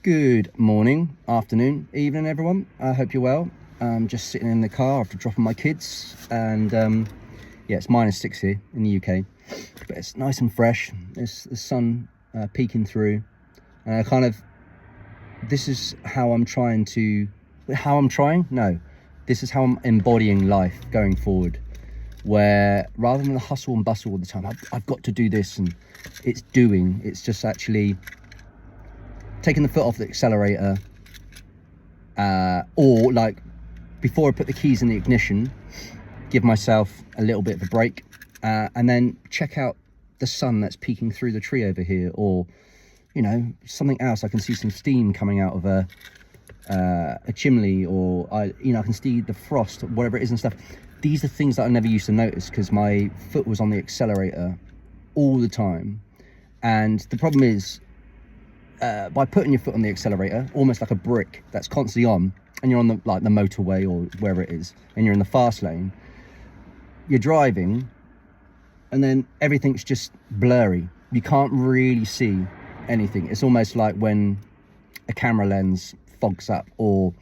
Good morning, afternoon, evening, everyone. I hope you're well. I'm just sitting in the car after dropping my kids, and yeah, it's -6 here in the UK, but it's nice and fresh. It's the sun peeking through, and this is how I'm trying to, this is how I'm embodying life going forward, where rather than the hustle and bustle all the time, I've got to do this, and it's just actually taking the foot off the accelerator, or like before I put the keys in the ignition, give myself a little bit of a break, and then check out the sun that's peeking through the tree over here, or something else. I can see some steam coming out of a chimney, or I can see the frost, whatever it is and stuff. These are things that I never used to notice because my foot was on the accelerator all the time. And the problem is, by putting your foot on the accelerator, almost like a brick that's constantly on, and you're on the motorway or wherever it is, and you're in the fast lane, you're driving, and then everything's just blurry. You can't really see anything. It's almost like when a camera lens fogs up, or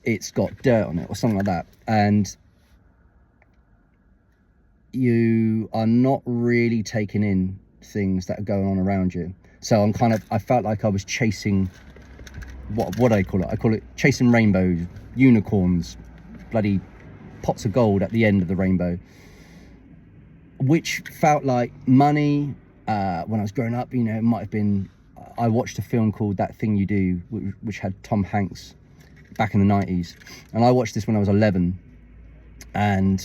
it's got dirt on it or something like that, and you are not really taking in things that are going on around you. So I felt like I was chasing, what do I call it? I call it chasing rainbows, unicorns, bloody pots of gold at the end of the rainbow, which felt like money. When I was growing up, it might have been, I watched a film called That Thing You Do, which had Tom Hanks back in the 90s. And I watched this when I was 11. And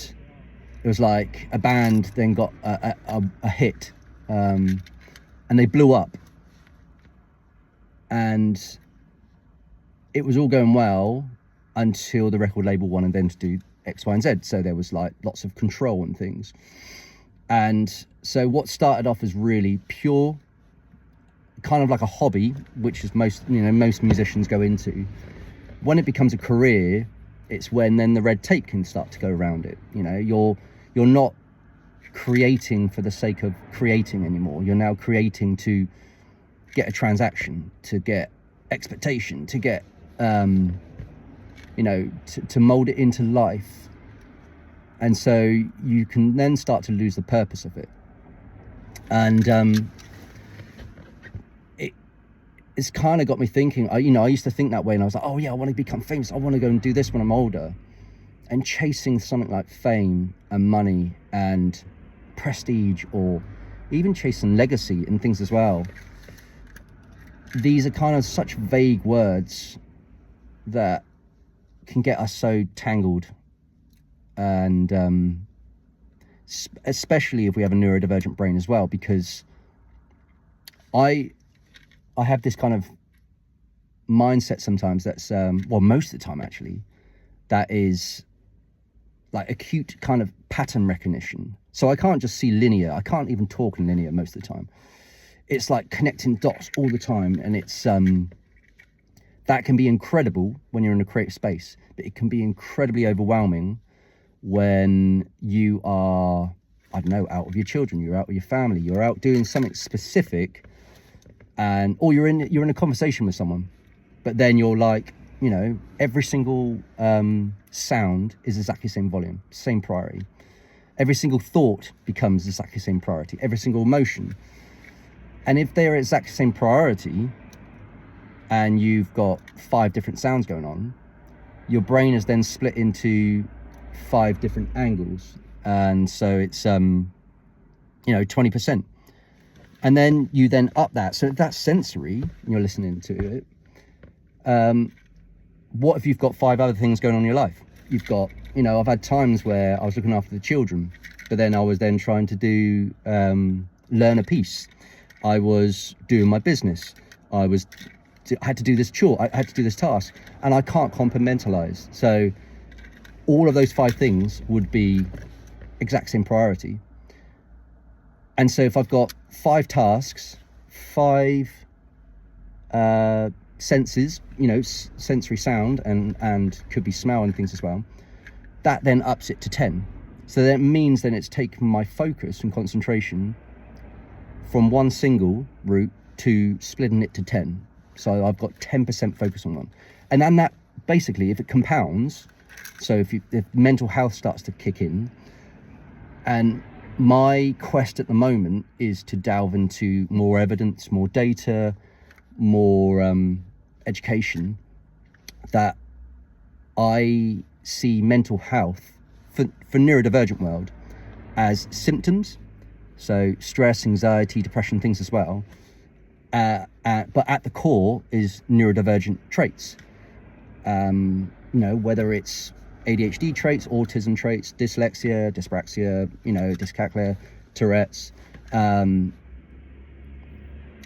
it was like a band then got a hit, and they blew up. And it was all going well until the record label wanted them to do X, Y, and Z. So there was like lots of control and things. And so what started off as really pure, kind of like a hobby, which is most musicians go into, when it becomes a career, it's when then the red tape can start to go around it. You're not creating for the sake of creating anymore. You're now creating to get a transaction, to get expectation, to get to mold it into life. And so you can then start to lose the purpose of it. And it's kind of got me thinking. I used to think that way, and I was like, oh yeah, I want to become famous, I want to go and do this when I'm older. And chasing something like fame and money and prestige, or even chasing legacy and things as well, these are kind of such vague words that can get us so tangled. And especially if we have a neurodivergent brain as well, because I have this kind of mindset sometimes that's most of the time actually, that is like acute kind of pattern recognition. So I can't just see linear. I can't even talk in linear most of the time. It's like connecting dots all the time, and it's that can be incredible when you're in a creative space, but it can be incredibly overwhelming when you are, I don't know, out with your children, you're out with your family, you're out doing something specific, or you're in a conversation with someone, but then you're like, every single sound is exactly the same volume, same priority. Every single thought becomes exactly the same priority, every single emotion. And if they're exactly the same priority, and you've got 5 different sounds going on, your brain is then split into 5 different angles. And so it's 20%. And then you then up that. So if that's sensory, and you're listening to it, what if you've got 5 other things going on in your life? You've got, I've had times where I was looking after the children, but then I was then trying to do, learn a piece. I was doing my business. I had to do this chore. I had to do this task, and I can't compartmentalize. So all of those 5 things would be exact same priority. And so if I've got 5 tasks, 5 senses, sensory sound, and could be smell and things as well, that then ups it to 10. So that means then it's taken my focus and concentration from one single route to splitting it to 10. So I've got 10% focus on one. And then that, basically, if it compounds, so if mental health starts to kick in, and my quest at the moment is to delve into more evidence, more data, more education, that I see mental health for neurodivergent world as symptoms, so stress, anxiety, depression, things as well, but at the core is neurodivergent traits, whether it's ADHD traits, autism traits, dyslexia, dyspraxia, dyscalculia, Tourette's, and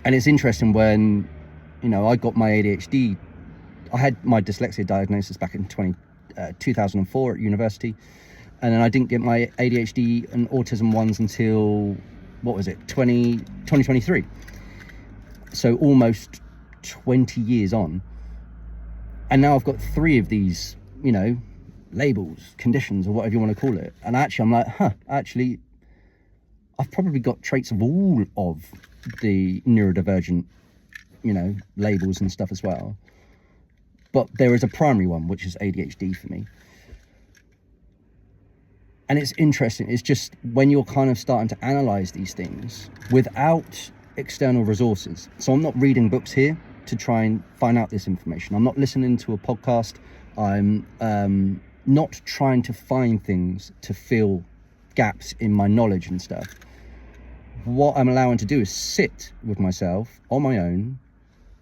it's interesting when I got my ADHD. I had my dyslexia diagnosis back in 2004 at university, and then I didn't get my ADHD and autism ones until 2023. So almost 20 years on, and now I've got 3 of these labels, conditions, or whatever you want to call it, and actually I'm like, actually I've probably got traits of all of the neurodivergent labels and stuff as well, but there is a primary one, which is ADHD for me. And it's interesting, it's just when you're kind of starting to analyze these things without external resources. So I'm not reading books here to try and find out this information. I'm not listening to a podcast. I'm not trying to find things to fill gaps in my knowledge and stuff. What I'm allowing to do is sit with myself on my own,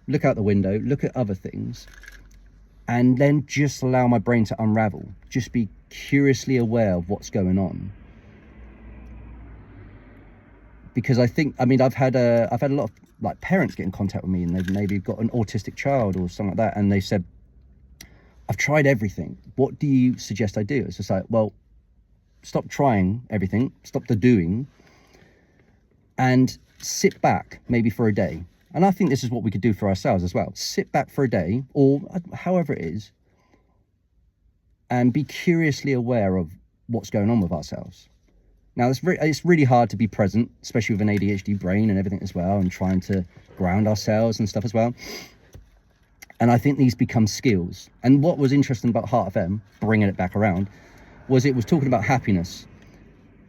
look out the window, look at other things, and then just allow my brain to unravel. Just be curiously aware of what's going on. Because I've had a lot of like parents get in contact with me, and they've maybe got an autistic child or something like that, and they said, I've tried everything. What do you suggest I do? It's just like, well, stop trying everything, stop the doing, and sit back maybe for a day. And I think this is what we could do for ourselves as well. Sit back for a day, or however it is, and be curiously aware of what's going on with ourselves. Now, it's really hard to be present, especially with an ADHD brain and everything as well, and trying to ground ourselves and stuff as well. And I think these become skills. And what was interesting about Heart FM, bringing it back around, was it was talking about happiness.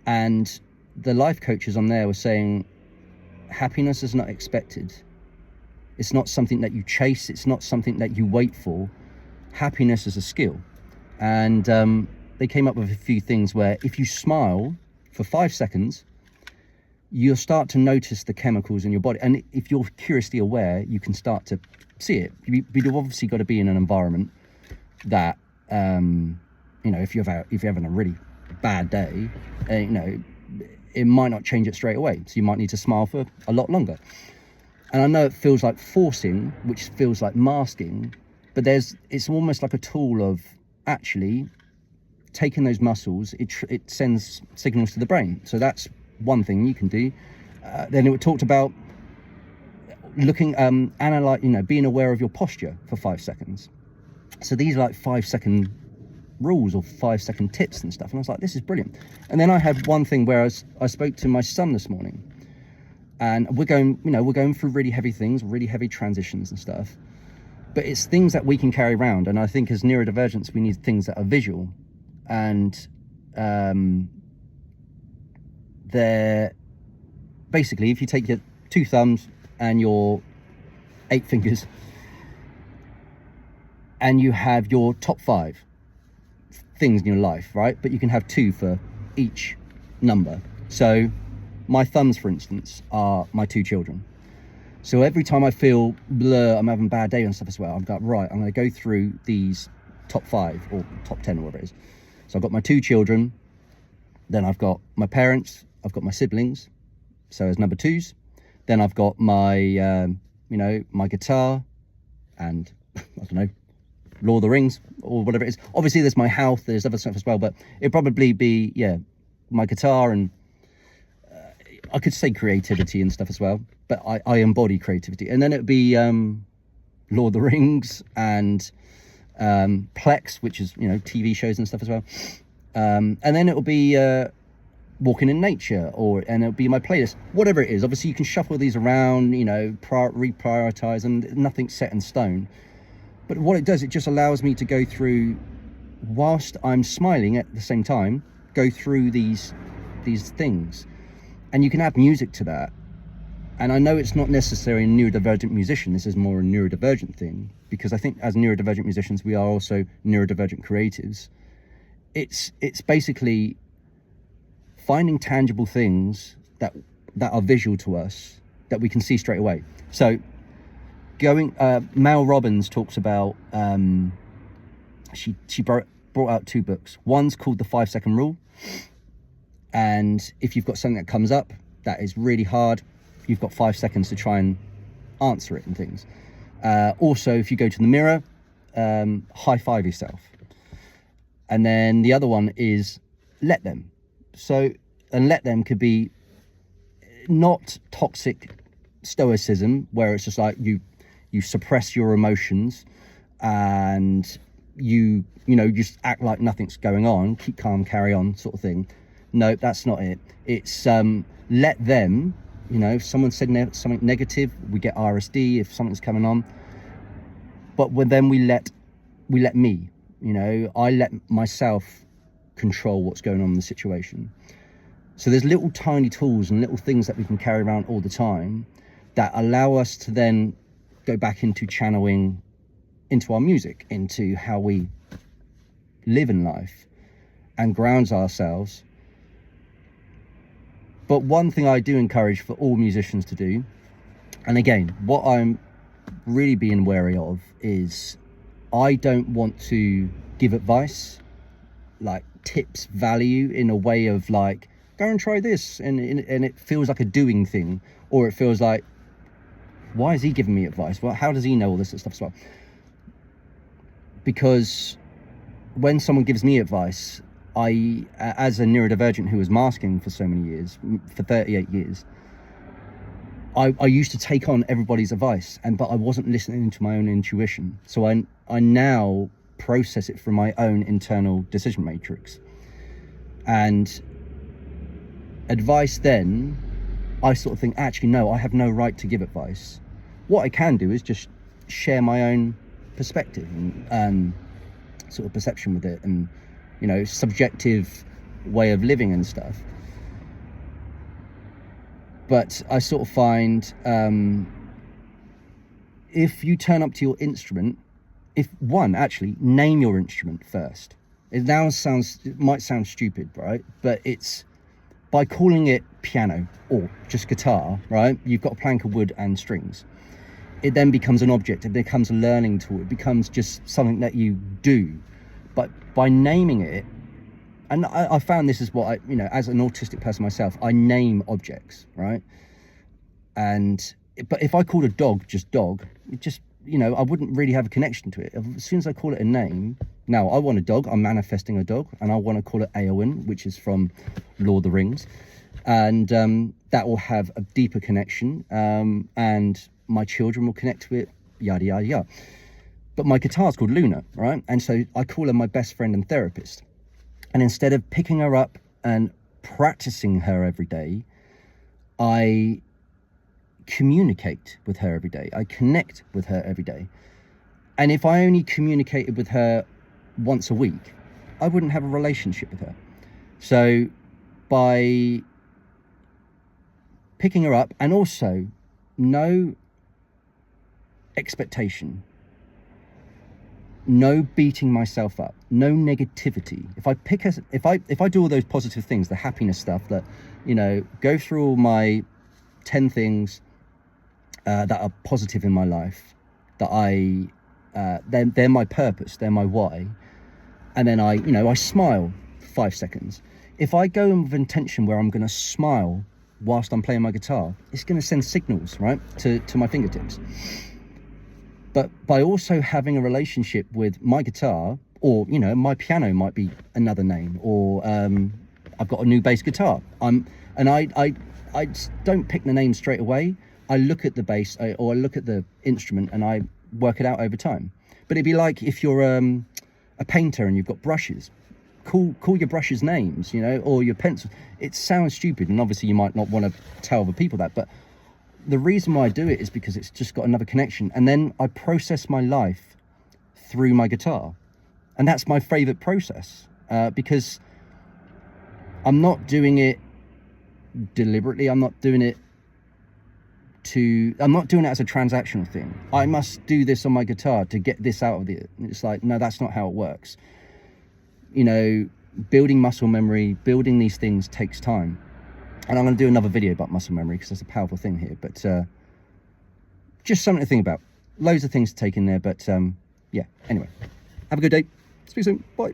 And the life coaches on there were saying, happiness is not expected. It's not something that you chase. It's not something that you wait for. Happiness is a skill. And they came up with a few things where if you smile for 5 seconds, you'll start to notice the chemicals in your body. And if you're curiously aware, you can start to see it. You've obviously got to be in an environment that, if you're having a really bad day, it might not change it straight away. So you might need to smile for a lot longer. And I know it feels like forcing, which feels like masking, but it's almost like a tool of actually taking those muscles. It sends signals to the brain. So that's one thing you can do. Then it talked about looking, being aware of your posture for 5 seconds. So these are like 5-second rules or 5-second tips and stuff. And I was like, this is brilliant. And then I had one thing where I spoke to my son this morning, and we're going through really heavy things, really heavy transitions and stuff. But it's things that we can carry around. And I think as neurodivergents, we need things that are visual. And they're basically, if you take your 2 thumbs and your 8 fingers, and you have your top 5 things in your life, right? But you can have 2 for each number. So my thumbs, for instance, are my 2 children. So every time I feel I'm having a bad day and stuff as well, I'm like, right, I'm going to go through these top 5 or top 10 or whatever it is. So I've got my 2 children, then I've got my parents, I've got my siblings, so as number 2s. Then I've got my, my guitar and, I don't know, Lord of the Rings or whatever it is. Obviously there's my health, there's other stuff as well, but it'd probably be, my guitar, and I could say creativity and stuff as well, but I embody creativity. And then it'd be Lord of the Rings and Plex, which is, TV shows and stuff as well. And then it'll be walking in nature, and it'll be my playlist, whatever it is. Obviously you can shuffle these around, you know, reprioritize, and nothing's set in stone. But what it does, it just allows me to go through, whilst I'm smiling at the same time, go through these things. And you can add music to that. And I know it's not necessarily a neurodivergent musician, this is more a neurodivergent thing, because I think as neurodivergent musicians we are also neurodivergent creatives. It's basically finding tangible things that are visual to us, that we can see straight away. So Mel Robbins talks about, she brought out 2 books. One's called The 5-Second Rule, and if you've got something that comes up that is really hard, you've got 5 seconds to try and answer it and things. Also, if you go to the mirror, high five yourself. And then the other one is let them. So, and let them could be not toxic stoicism, where it's just like you suppress your emotions and you just act like nothing's going on, keep calm, carry on sort of thing. No, that's not it. It's let them, you know, if someone said something negative, we get RSD if something's coming on. But then we let me, you know, I let myself control what's going on in the situation. So there's little tiny tools and little things that we can carry around all the time that allow us to then go back into channeling into our music, into how we live in life, and grounds ourselves. But one thing I do encourage for all musicians to do, and again, what I'm really being wary of is I don't want to give advice, like tips, value, in a way of like, go and try this, and it feels like a doing thing, or it feels like, why is he giving me advice? Well, how does he know all this stuff as well? Because when someone gives me advice, I, as a neurodivergent who was masking for so many years, for 38 years, I used to take on everybody's advice, but I wasn't listening to my own intuition. So I now process it from my own internal decision matrix. And advice then, I sort of think, actually, no, I have no right to give advice. What I can do is just share my own perspective and sort of perception with it, and, you know, subjective way of living and stuff. But I sort of find, if you turn up to your instrument, actually name your instrument first. It might sound stupid, right? But it's by calling it piano or just guitar, right? You've got a plank of wood and strings. It then becomes an object. It becomes a learning tool. It becomes just something that you do. But by naming it, and I found this is what I, you know, as an autistic person myself, I name objects, right? But if I called a dog just dog, it just, you know, I wouldn't really have a connection to it. As soon as I call it a name, now I want a dog, I'm manifesting a dog, and I want to call it Eowyn, which is from Lord of the Rings. And that will have a deeper connection, and my children will connect to it, yada, yada, yada. But my guitar's called Luna, right? And so I call her my best friend and therapist. And instead of picking her up and practicing her every day, I communicate with her every day. I connect with her every day. And if I only communicated with her once a week, I wouldn't have a relationship with her. So by picking her up, and also no expectation, no beating myself up, no negativity. If I do all those positive things, the happiness stuff, that, you know, go through all my 10 things that are positive in my life, that they're my purpose, they're my why, and then I smile 5 seconds. If I go in with intention where I'm going to smile whilst I'm playing my guitar, it's going to send signals, right, to my fingertips. But by also having a relationship with my guitar, or, you know, my piano might be another name, or I've got a new bass guitar. I don't pick the name straight away. I look at the bass, or I look at the instrument, and I work it out over time. But it'd be like if you're a painter and you've got brushes. call your brushes names, you know, or your pencil. It sounds stupid, and obviously you might not want to tell other people that, but the reason why I do it is because it's just got another connection. And then I process my life through my guitar, and that's my favorite process, because I'm not doing it deliberately. I'm not doing it as a transactional thing. I must do this on my guitar to get this out of it. It's like, no, that's not how it works. You know, building muscle memory, building these things takes time. And I'm going to do another video about muscle memory because that's a powerful thing here. But just something to think about. Loads of things to take in there. But yeah, anyway, have a good day. Speak soon. Bye.